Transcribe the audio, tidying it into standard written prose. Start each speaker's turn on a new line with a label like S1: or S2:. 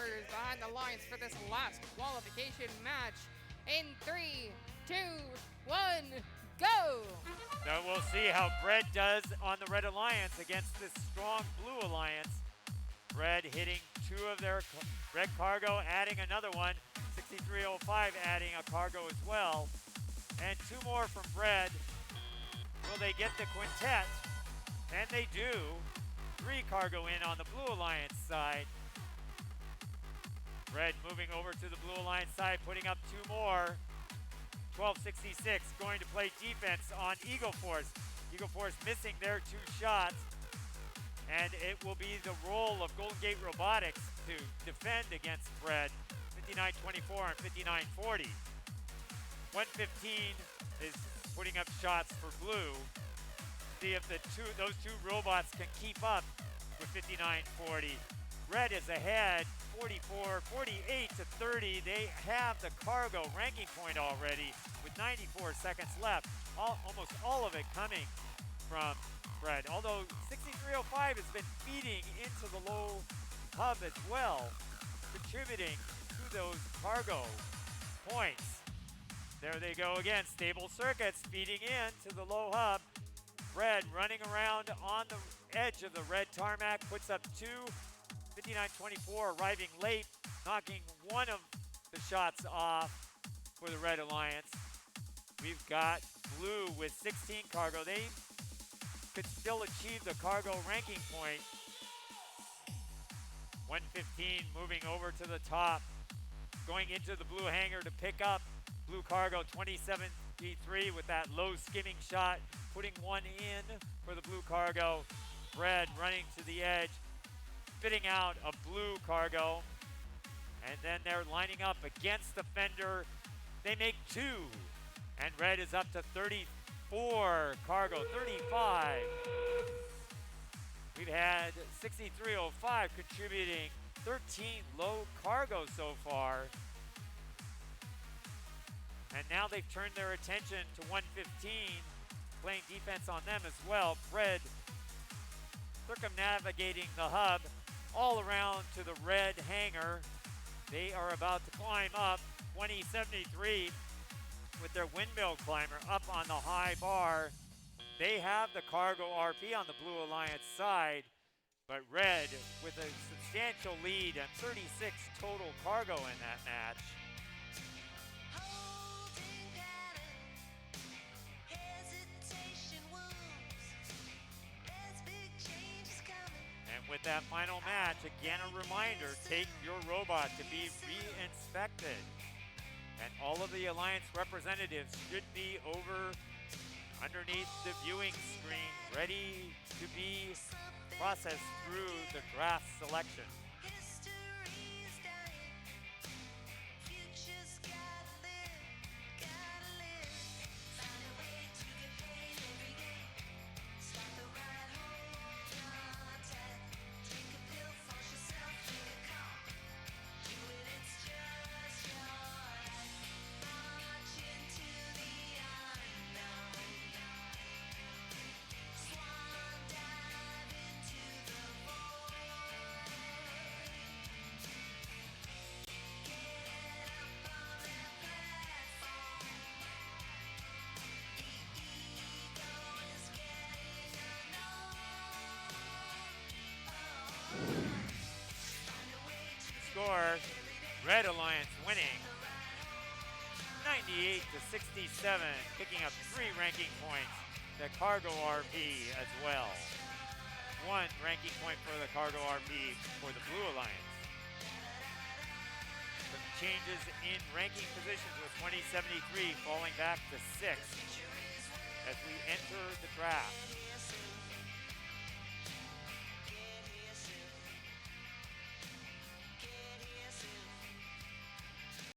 S1: hours behind the lines for this last qualification match. In 3, 2, 1, go!
S2: So we'll see how Bread does on the Red Alliance against this strong Blue Alliance. Bread hitting 2 of their red cargo, adding another one. 6305 adding a cargo as well. And 2 more from Bread. Will they get the quintet? And they do. 3 cargo in on the Blue Alliance side. Bread moving over to the Blue Alliance side, putting up 2 more. 1266 going to play defense on Eagle Force. Eagle Force missing their 2 shots. And it will be the role of Golden Gate Robotics to defend against Bread. 59-24 and 59-40. 115 is putting up shots for Blue. See if those two robots can keep up with 59-40. Red is ahead 48-30. They have the cargo ranking point already with 94 seconds left. Almost all of it coming from Red. Although 6305 has been feeding into the low hub as well, contributing to those cargo points. There they go again. Stable circuits feeding into the low hub. Red running around on the edge of the red tarmac, puts up 2. 59-24 arriving late, knocking one of the shots off for the Red Alliance. We've got Blue with 16 cargo. They could still achieve the cargo ranking point. 115 moving over to the top, going into the Blue hangar to pick up Blue cargo. 27D3 with that low skimming shot, putting one in for the Blue cargo. Red running to the edge, spitting out a Blue cargo, and then they're lining up against the fender. They make 2, and Red is up to 34 cargo, 35. We've had 6305 contributing 13 low cargo so far. And now they've turned their attention to 115, playing defense on them as well. Red circumnavigating the hub all around to the red hangar. They are about to climb up. 2073 with their windmill climber up on the high bar. They have the cargo RP on the Blue Alliance side, but Red with a substantial lead and 36 total cargo in that match. And with that final match, again a reminder, take your robot to be re-inspected. And all of the Alliance representatives should be over underneath the viewing screen, ready to be processed through the draft selection. Score, Red Alliance winning 98-67, picking up 3 ranking points. The cargo RP as well. 1 ranking point for the cargo RP for the Blue Alliance. Some changes in ranking positions with 2073 falling back to 6 as we enter the draft.